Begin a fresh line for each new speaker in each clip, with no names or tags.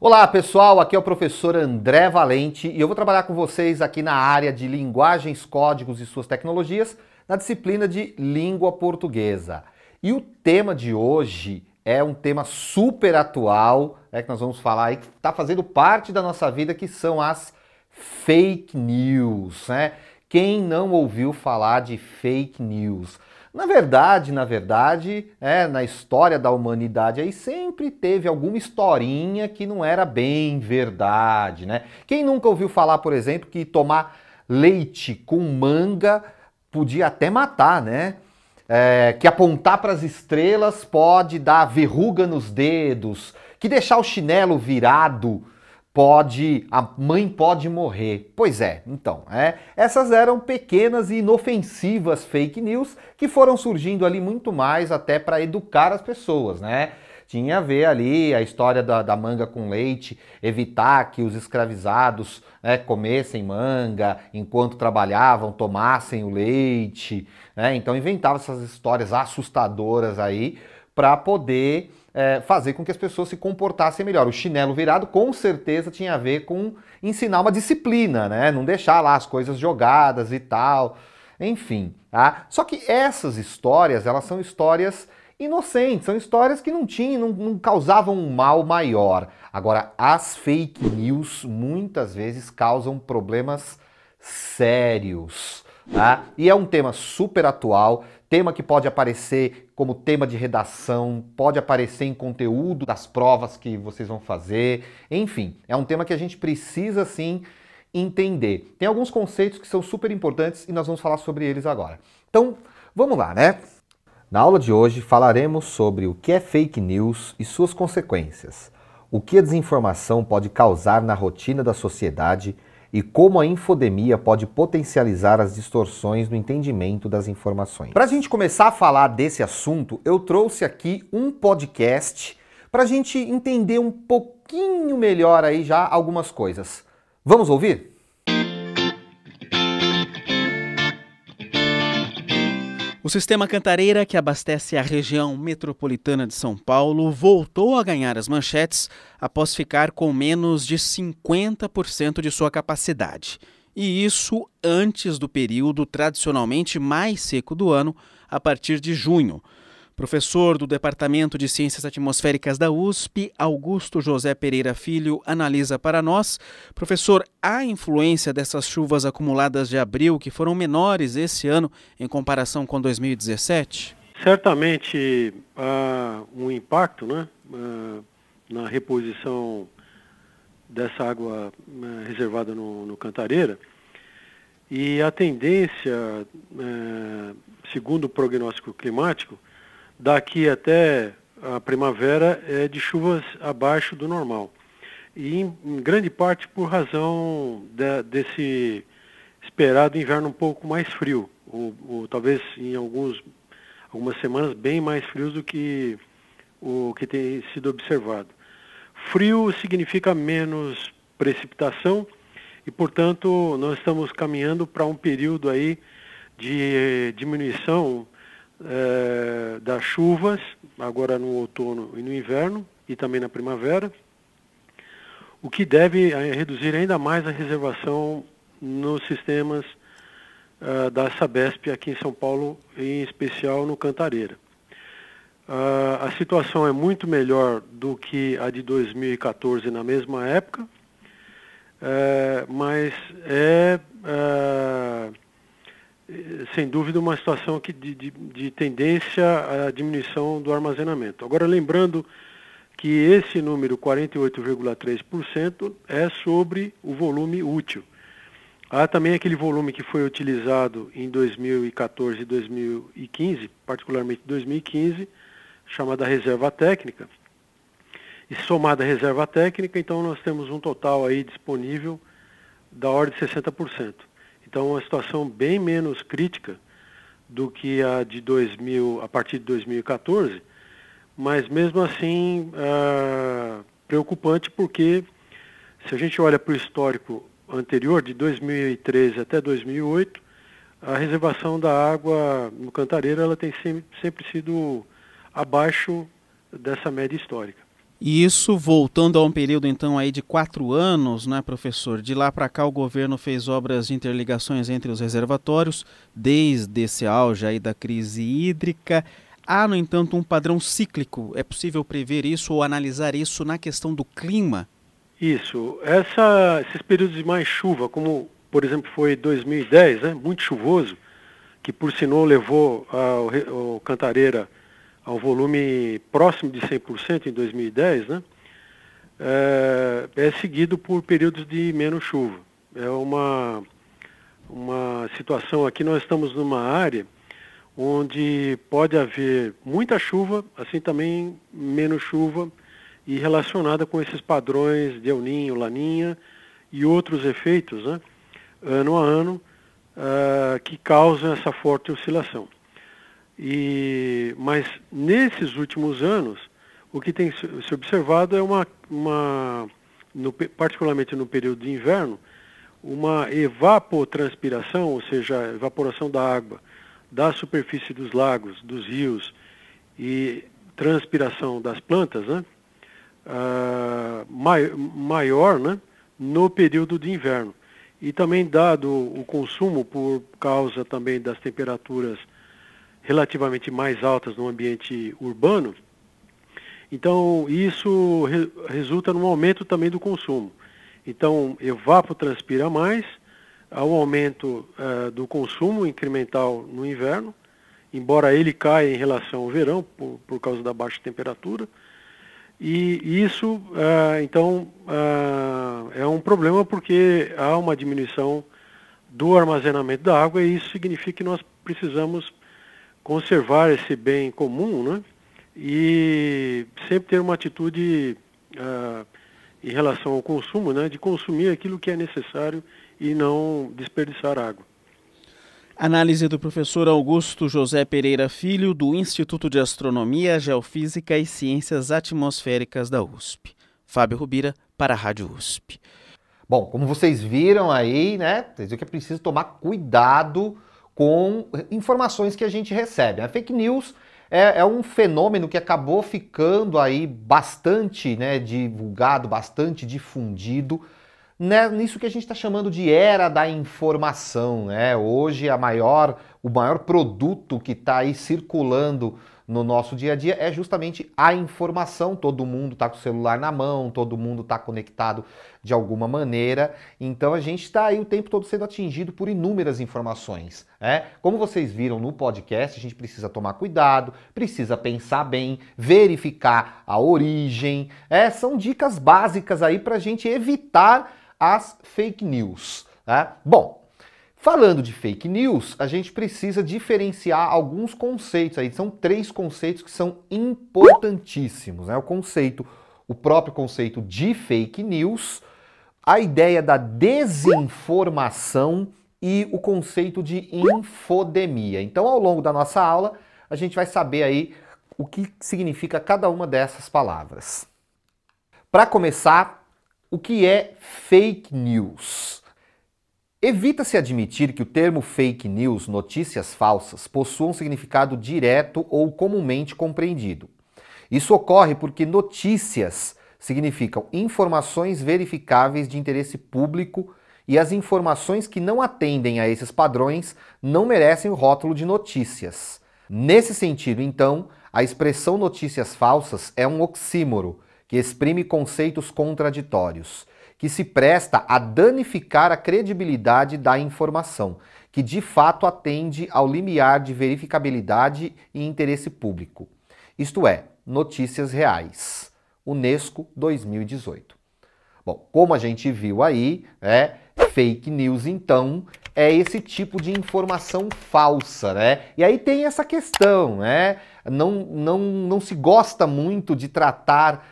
Olá pessoal, aqui é o professor André Valente e eu vou trabalhar com vocês aqui na área de linguagens, códigos e suas tecnologias na disciplina de língua portuguesa. E o tema de hoje é um tema super atual, que nós vamos falar aí, que está fazendo parte da nossa vida, que são as fake news, né? Quem não ouviu falar de fake news? Na verdade, na história da humanidade aí sempre teve alguma historinha que não era bem verdade, né? Quem nunca ouviu falar, por exemplo, que tomar leite com manga podia até matar, né? Que apontar para as estrelas pode dar verruga nos dedos, que deixar o chinelo virado a mãe pode morrer. Pois é, então, essas eram pequenas e inofensivas fake news que foram surgindo ali muito mais até para educar as pessoas, né? Tinha a ver ali a história da manga com leite, evitar que os escravizados comessem manga enquanto trabalhavam, tomassem o leite, né? Então inventava essas histórias assustadoras aí para poder fazer com que as pessoas se comportassem melhor. O chinelo virado com certeza tinha a ver com ensinar uma disciplina, né? Não deixar lá as coisas jogadas e tal, enfim. Tá? Só que essas histórias, elas são histórias inocentes, são histórias que não causavam um mal maior. Agora, as fake news muitas vezes causam problemas sérios. Tá? E é um tema super atual, tema que pode aparecer como tema de redação, pode aparecer em conteúdo das provas que vocês vão fazer, enfim, é um tema que a gente precisa sim entender. Tem alguns conceitos que são super importantes e nós vamos falar sobre eles agora. Então, vamos lá, né? Na aula de hoje falaremos sobre o que é fake news e suas consequências, o que a desinformação pode causar na rotina da sociedade e como a infodemia pode potencializar as distorções no entendimento das informações. Para a gente começar a falar desse assunto, eu trouxe aqui um podcast para a gente entender um pouquinho melhor aí já algumas coisas. Vamos ouvir?
O sistema Cantareira, que abastece a região metropolitana de São Paulo, voltou a ganhar as manchetes após ficar com menos de 50% de sua capacidade. E isso antes do período tradicionalmente mais seco do ano, a partir de junho. Professor do Departamento de Ciências Atmosféricas da USP, Augusto José Pereira Filho, analisa para nós. Professor, há influência dessas chuvas acumuladas de abril que foram menores esse ano em comparação com 2017?
Certamente há um impacto, né, na reposição dessa água reservada no Cantareira. E a tendência, segundo o prognóstico climático, daqui até a primavera é de chuvas abaixo do normal. E em grande parte por razão desse esperado inverno um pouco mais frio, ou talvez em algumas semanas bem mais frios do que o que tem sido observado. Frio significa menos precipitação e, portanto, nós estamos caminhando para um período aí de diminuição das chuvas, agora no outono e no inverno, e também na primavera, o que deve reduzir ainda mais a reservação nos sistemas da Sabesp aqui em São Paulo, em especial no Cantareira. A situação é muito melhor do que a de 2014 na mesma época, mas sem dúvida uma situação de tendência à diminuição do armazenamento. Agora, lembrando que esse número, 48,3%, é sobre o volume útil. Há também aquele volume que foi utilizado em 2014 e 2015, particularmente 2015, chamada reserva técnica. E somada a reserva técnica, então nós temos um total aí disponível da ordem de 60%. Então, uma situação bem menos crítica do que a a partir de 2014, mas mesmo assim preocupante, porque se a gente olha para o histórico anterior, de 2013 até 2008, a reservação da água no Cantareira ela tem sempre sido abaixo dessa média histórica.
E isso voltando a um período então aí de 4 anos, né, professor? De lá para cá o governo fez obras de interligações entre os reservatórios, desde esse auge aí da crise hídrica. Há, no entanto, um padrão cíclico. É possível prever isso ou analisar isso na questão do clima?
Isso. Esses períodos de mais chuva, como por exemplo foi 2010, né, muito chuvoso, que por sinal levou o Cantareira ao volume próximo de 100% em 2010, né, é seguido por períodos de menos chuva. É uma situação aqui, nós estamos numa área onde pode haver muita chuva, assim também menos chuva, e relacionada com esses padrões de El Niño, Laninha e outros efeitos, né, ano a ano, que causam essa forte oscilação. Mas nesses últimos anos, o que tem se observado é particularmente no período de inverno, uma evapotranspiração, ou seja, evaporação da água da superfície dos lagos, dos rios e transpiração das plantas, né, maior, né, no período de inverno. E também dado o consumo por causa também das temperaturas relativamente mais altas no ambiente urbano, então isso resulta num aumento também do consumo. Então, evapotranspira mais, há um aumento do consumo incremental no inverno, embora ele caia em relação ao verão, por causa da baixa temperatura. E isso, então, é um problema porque há uma diminuição do armazenamento da água e isso significa que nós precisamos conservar esse bem comum, né? E sempre ter uma atitude em relação ao consumo, né? De consumir aquilo que é necessário e não desperdiçar água.
Análise do professor Augusto José Pereira Filho, do Instituto de Astronomia, Geofísica e Ciências Atmosféricas da USP. Fábio Rubira, para a Rádio USP.
Bom, como vocês viram aí, né, vocês viram que é preciso tomar cuidado com informações que a gente recebe. A fake news é um fenômeno que acabou ficando aí bastante, né, divulgado, bastante difundido, né, nisso que a gente está chamando de era da informação, né? Hoje o maior produto que está aí circulando no nosso dia a dia é justamente a informação. Todo mundo está com o celular na mão, todo mundo está conectado de alguma maneira, então a gente está aí o tempo todo sendo atingido por inúmeras informações, né? Como vocês viram no podcast, a gente precisa tomar cuidado, precisa pensar bem, verificar a origem, são dicas básicas aí para a gente evitar as fake news, né? Bom, falando de fake news, a gente precisa diferenciar alguns conceitos aí. São 3 conceitos que são importantíssimos, né? O próprio conceito de fake news, a ideia da desinformação e o conceito de infodemia. Então, ao longo da nossa aula, a gente vai saber aí o que significa cada uma dessas palavras. Para começar, o que é fake news? Evita-se admitir que o termo fake news, notícias falsas, possua um significado direto ou comumente compreendido. Isso ocorre porque notícias significam informações verificáveis de interesse público e as informações que não atendem a esses padrões não merecem o rótulo de notícias. Nesse sentido, então, a expressão notícias falsas é um oxímoro, que exprime conceitos contraditórios, que se presta a danificar a credibilidade da informação, que de fato atende ao limiar de verificabilidade e interesse público. Isto é, notícias reais. Unesco 2018. Bom, como a gente viu aí, fake news então é esse tipo de informação falsa, né? E aí tem essa questão, né? Não se gosta muito de tratar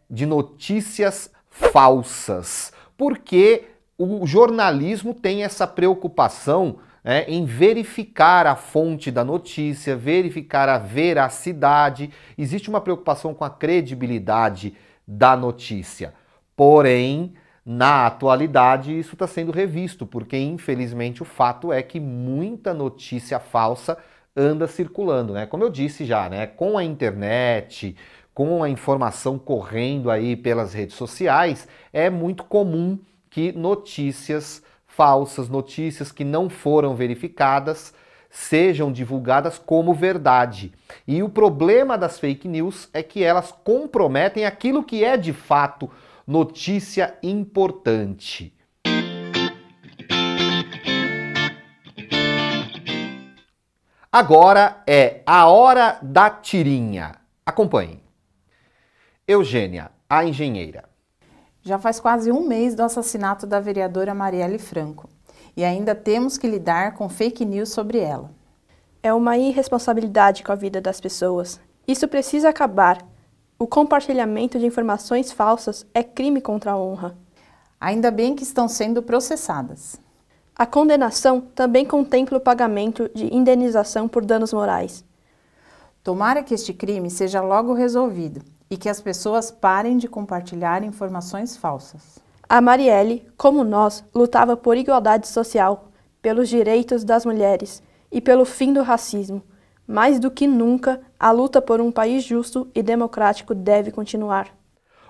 de notícias falsas, porque o jornalismo tem essa preocupação em verificar a fonte da notícia, verificar a veracidade. Existe uma preocupação com a credibilidade da notícia. Porém, na atualidade, isso está sendo revisto, porque infelizmente o fato é que muita notícia falsa anda circulando, né? Como eu disse já, né? Com a internet, com a informação correndo aí pelas redes sociais, é muito comum que notícias falsas, notícias que não foram verificadas, sejam divulgadas como verdade. E o problema das fake news é que elas comprometem aquilo que é de fato notícia importante. Agora é a hora da tirinha. Acompanhe. Eugênia, a engenheira.
Já faz quase um mês do assassinato da vereadora Marielle Franco e ainda temos que lidar com fake news sobre ela.
É uma irresponsabilidade com a vida das pessoas. Isso precisa acabar. O compartilhamento de informações falsas é crime contra a honra.
Ainda bem que estão sendo processadas.
A condenação também contempla o pagamento de indenização por danos morais.
Tomara que este crime seja logo resolvido e que as pessoas parem de compartilhar informações falsas.
A Marielle, como nós, lutava por igualdade social, pelos direitos das mulheres e pelo fim do racismo. Mais do que nunca, a luta por um país justo e democrático deve continuar.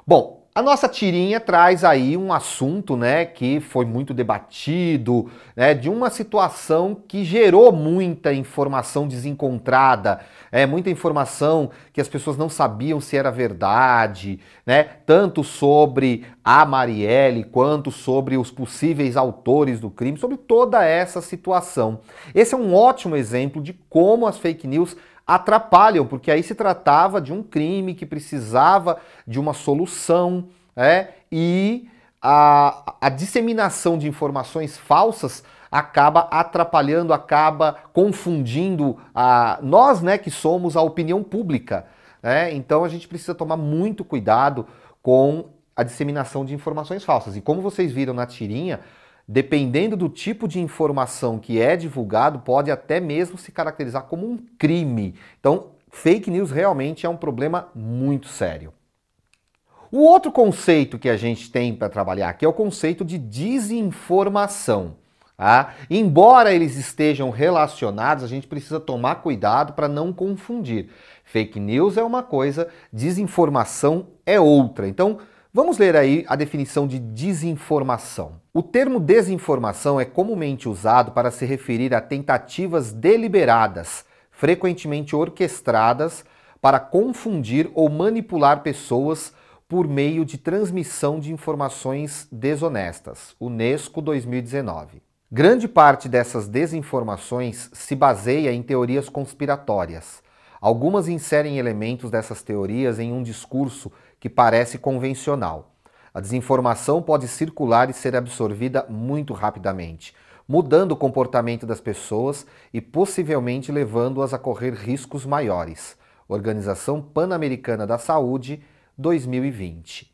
Bom, a nossa tirinha traz aí um assunto, né, que foi muito debatido, né, de uma situação que gerou muita informação desencontrada, muita informação que as pessoas não sabiam se era verdade, né, tanto sobre a Marielle quanto sobre os possíveis autores do crime, sobre toda essa situação. Esse é um ótimo exemplo de como as fake news atrapalham, porque aí se tratava de um crime que precisava de uma solução, e a disseminação de informações falsas acaba atrapalhando, acaba confundindo nós, né, que somos a opinião pública. Então a gente precisa tomar muito cuidado com a disseminação de informações falsas. E como vocês viram na tirinha, dependendo do tipo de informação que é divulgado, pode até mesmo se caracterizar como um crime. Então, fake news realmente é um problema muito sério. O outro conceito que a gente tem para trabalhar aqui é o conceito de desinformação. Embora eles estejam relacionados, a gente precisa tomar cuidado para não confundir. Fake news é uma coisa, desinformação é outra. Então, vamos ler aí a definição de desinformação. O termo desinformação é comumente usado para se referir a tentativas deliberadas, frequentemente orquestradas, para confundir ou manipular pessoas por meio de transmissão de informações desonestas. Unesco 2019. Grande parte dessas desinformações se baseia em teorias conspiratórias. Algumas inserem elementos dessas teorias em um discurso que parece convencional. A desinformação pode circular e ser absorvida muito rapidamente, mudando o comportamento das pessoas e possivelmente levando-as a correr riscos maiores. Organização Pan-Americana da Saúde, 2020.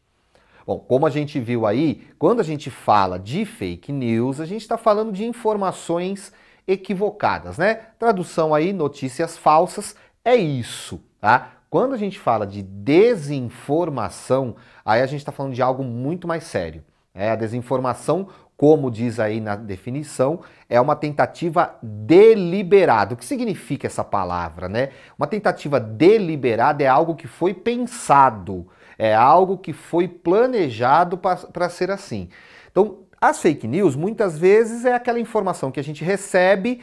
Bom, como a gente viu aí, quando a gente fala de fake news, a gente está falando de informações equivocadas, né? Tradução aí, notícias falsas, é isso, tá? Quando a gente fala de desinformação, aí a gente está falando de algo muito mais sério. A desinformação, como diz aí na definição, é uma tentativa deliberada. O que significa essa palavra, né? Uma tentativa deliberada é algo que foi pensado, é algo que foi planejado para ser assim. Então, as fake news, muitas vezes, é aquela informação que a gente recebe,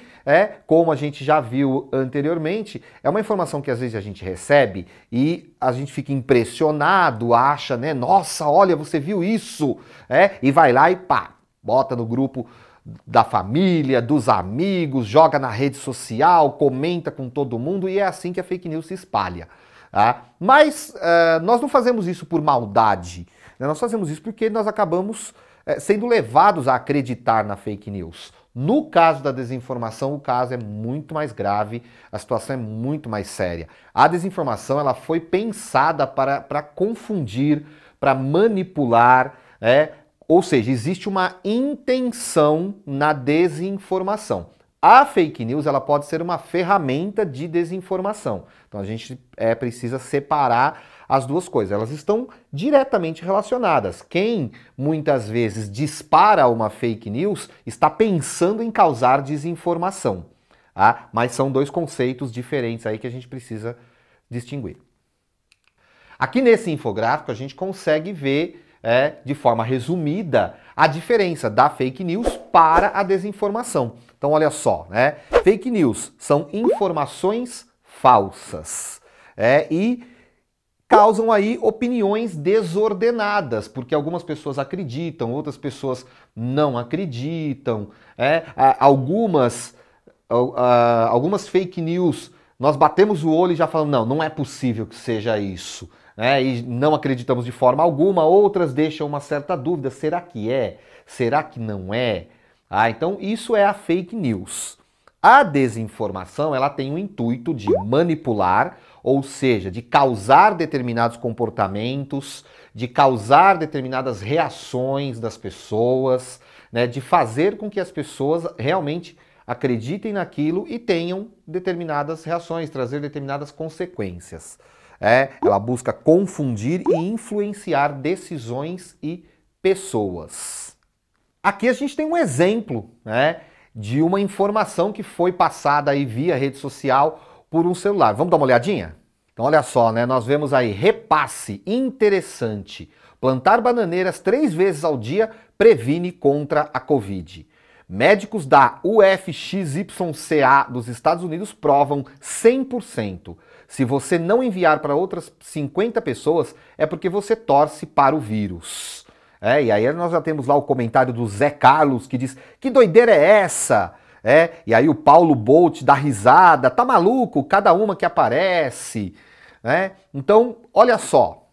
como a gente já viu anteriormente, é uma informação que às vezes a gente recebe e a gente fica impressionado, acha, né, nossa, olha, você viu isso, e vai lá e pá, bota no grupo da família, dos amigos, joga na rede social, comenta com todo mundo e é assim que a fake news se espalha. Mas nós não fazemos isso por maldade, né? Nós fazemos isso porque nós acabamos sendo levados a acreditar na fake news. No caso da desinformação, o caso é muito mais grave, a situação é muito mais séria. A desinformação ela foi pensada para confundir, para manipular, ou seja, existe uma intenção na desinformação. A fake news ela pode ser uma ferramenta de desinformação. Então a gente precisa separar as duas coisas. Elas estão diretamente relacionadas. Quem muitas vezes dispara uma fake news está pensando em causar desinformação. Mas são dois conceitos diferentes aí que a gente precisa distinguir. Aqui nesse infográfico a gente consegue ver de forma resumida a diferença da fake news para a desinformação. Então olha só, né? Fake news são informações falsas e causam aí opiniões desordenadas, porque algumas pessoas acreditam, outras pessoas não acreditam. Algumas fake news, nós batemos o olho e já falamos, não é possível que seja isso. E não acreditamos de forma alguma, outras deixam uma certa dúvida, será que é? Será que não é? Então isso é a fake news. A desinformação, ela tem o intuito de manipular, ou seja, de causar determinados comportamentos, de causar determinadas reações das pessoas, né, de fazer com que as pessoas realmente acreditem naquilo e tenham determinadas reações, trazer determinadas consequências. Ela busca confundir e influenciar decisões e pessoas. Aqui a gente tem um exemplo, né, de uma informação que foi passada aí via rede social por um celular. Vamos dar uma olhadinha? Então olha só, né, nós vemos aí, repasse interessante. Plantar bananeiras 3 vezes ao dia previne contra a Covid. Médicos da UFXYCA dos Estados Unidos provam 100%. Se você não enviar para outras 50 pessoas, é porque você torce para o vírus. E aí nós já temos lá o comentário do Zé Carlos, que diz, que doideira é essa? E aí o Paulo Bolt dá risada, tá maluco? Cada uma que aparece. Então, olha só.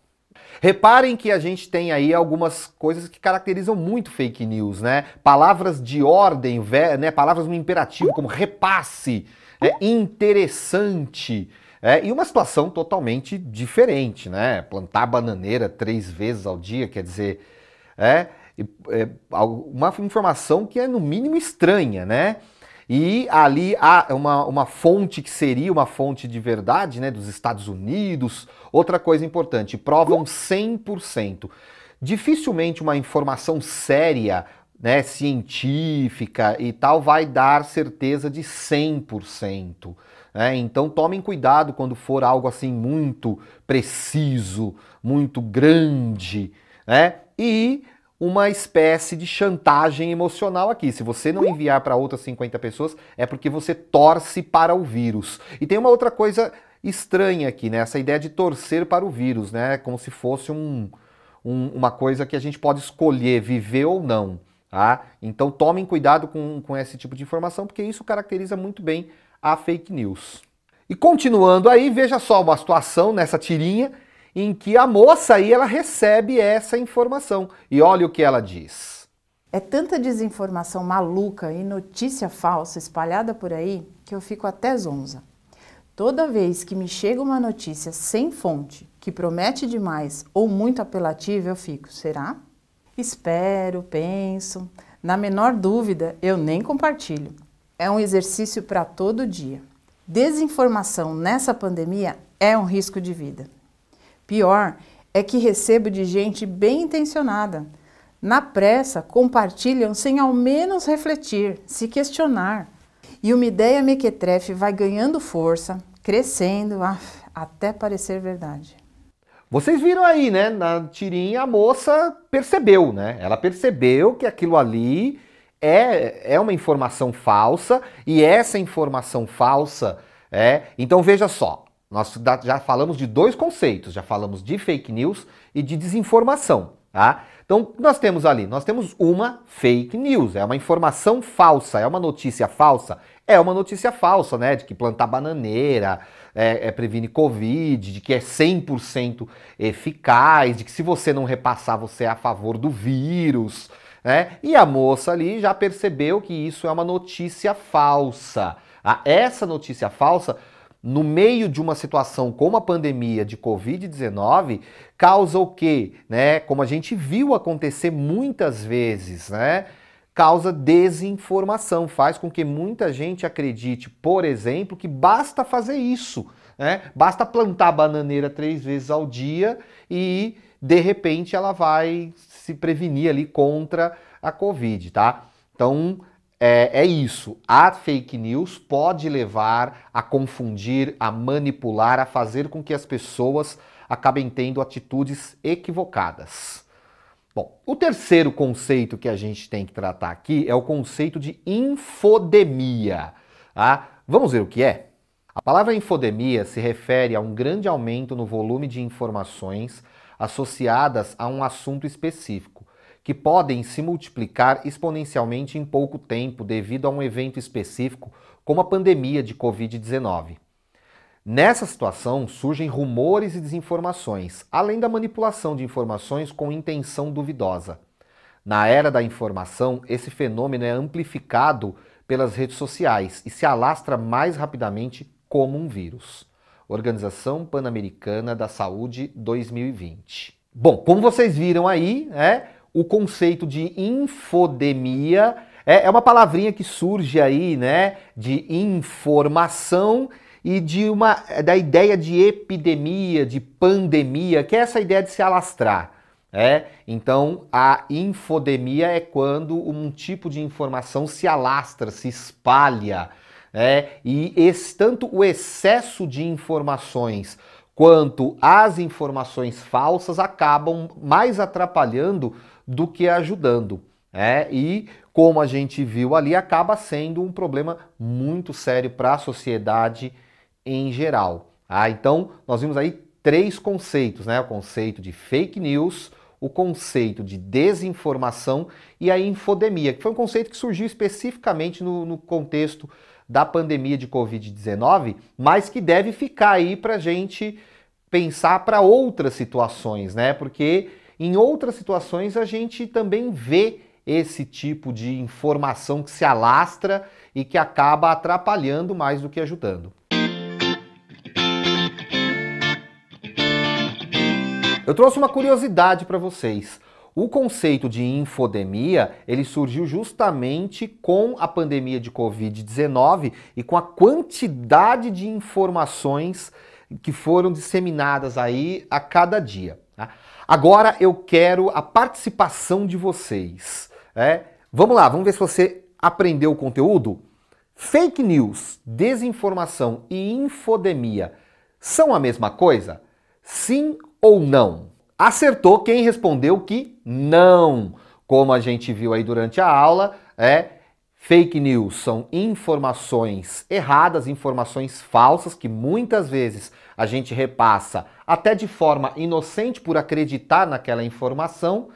Reparem que a gente tem aí algumas coisas que caracterizam muito fake news, né? Palavras de ordem, né? Palavras no imperativo, como repasse, interessante. E uma situação totalmente diferente, né? Plantar bananeira 3 vezes ao dia, quer dizer, uma informação que é no mínimo estranha, né? E ali há uma fonte que seria uma fonte de verdade, né, dos Estados Unidos. Outra coisa importante, provam 100%. Dificilmente uma informação séria, né, científica e tal, vai dar certeza de 100%. Então tomem cuidado quando for algo assim muito preciso, muito grande, e uma espécie de chantagem emocional aqui. Se você não enviar para outras 50 pessoas, é porque você torce para o vírus. E tem uma outra coisa estranha aqui, né? Essa ideia de torcer para o vírus, né? Como se fosse uma coisa que a gente pode escolher viver ou não. Tá? Então tomem cuidado com esse tipo de informação, porque isso caracteriza muito bem a fake news. E continuando aí, veja só uma situação nessa tirinha, em que a moça aí, ela recebe essa informação. E olha o que ela diz.
É tanta desinformação maluca e notícia falsa espalhada por aí que eu fico até zonza. Toda vez que me chega uma notícia sem fonte, que promete demais ou muito apelativa, eu fico, será? Espero, penso. Na menor dúvida, eu nem compartilho. É um exercício para todo dia. Desinformação nessa pandemia é um risco de vida. Pior é que recebo de gente bem intencionada. Na pressa, compartilham sem ao menos refletir, se questionar. E uma ideia mequetrefe vai ganhando força, crescendo, até parecer verdade.
Vocês viram aí, né, na tirinha, a moça percebeu, né? Ela percebeu que aquilo ali é uma informação falsa, e essa informação falsa Então veja só. Nós já falamos de 2 conceitos, já falamos de fake news e de desinformação, tá? Então nós temos uma fake news, é uma informação falsa, é uma notícia falsa? É uma notícia falsa, né? De que plantar bananeira previne Covid, de que é 100% eficaz, de que se você não repassar você é a favor do vírus, né? E a moça ali já percebeu que isso é uma notícia falsa. Essa notícia falsa, no meio de uma situação como a pandemia de Covid-19, causa o quê? Né? Como a gente viu acontecer muitas vezes, né? Causa desinformação, faz com que muita gente acredite, por exemplo, que basta fazer isso, né? Basta plantar bananeira 3 vezes ao dia e, de repente, ela vai se prevenir ali contra a Covid, tá? Então, é isso. A fake news pode levar a confundir, a manipular, a fazer com que as pessoas acabem tendo atitudes equivocadas. Bom, o terceiro conceito que a gente tem que tratar aqui é o conceito de infodemia. Tá? Vamos ver o que é? A palavra infodemia se refere a um grande aumento no volume de informações associadas a um assunto específico, que podem se multiplicar exponencialmente em pouco tempo devido a um evento específico, como a pandemia de Covid-19. Nessa situação, surgem rumores e desinformações, além da manipulação de informações com intenção duvidosa. Na era da informação, esse fenômeno é amplificado pelas redes sociais e se alastra mais rapidamente como um vírus. Organização Pan-Americana da Saúde 2020. Bom, como vocês viram aí, o conceito de infodemia é uma palavrinha que surge aí, de informação e da ideia de epidemia, de pandemia, que é essa ideia de se alastrar. Então, a infodemia é quando um tipo de informação se alastra, se espalha, e tanto o excesso de informações quanto as informações falsas acabam mais atrapalhando do que ajudando. E, como a gente viu ali, acaba sendo um problema muito sério para a sociedade em geral. Então, nós vimos aí 3 conceitos, o conceito de fake news, o conceito de desinformação e a infodemia, que foi um conceito que surgiu especificamente no contexto da pandemia de Covid-19, mas que deve ficar aí para a gente pensar para outras situações, porque em outras situações a gente também vê esse tipo de informação que se alastra e que acaba atrapalhando mais do que ajudando. Eu trouxe uma curiosidade para vocês. O conceito de infodemia, ele surgiu justamente com a pandemia de Covid-19 e com a quantidade de informações que foram disseminadas aí a cada dia. Agora eu quero a participação de vocês. Vamos lá, vamos ver se você aprendeu o conteúdo? Fake news, desinformação e infodemia são a mesma coisa? Sim ou não? Acertou quem respondeu que não. Como a gente viu aí durante a aula, fake news são informações erradas, informações falsas que muitas vezes a gente repassa até de forma inocente por acreditar naquela informação.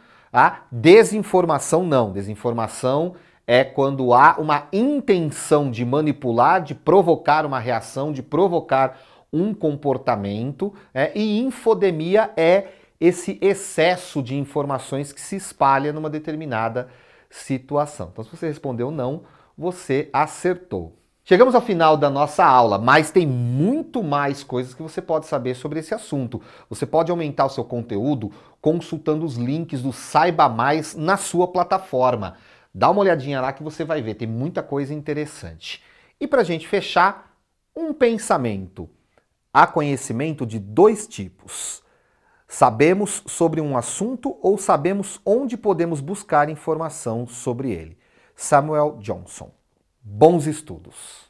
Desinformação não. Desinformação é quando há uma intenção de manipular, de provocar uma reação, de provocar um comportamento. E infodemia é esse excesso de informações que se espalha numa determinada situação. Então, se você respondeu não, você acertou. Chegamos ao final da nossa aula, mas tem muito mais coisas que você pode saber sobre esse assunto. Você pode aumentar o seu conteúdo consultando os links do Saiba Mais na sua plataforma. Dá uma olhadinha lá que você vai ver, tem muita coisa interessante. E para a gente fechar, um pensamento. Há conhecimento de 2 tipos. Sabemos sobre um assunto ou sabemos onde podemos buscar informação sobre ele. Samuel Johnson. Bons estudos!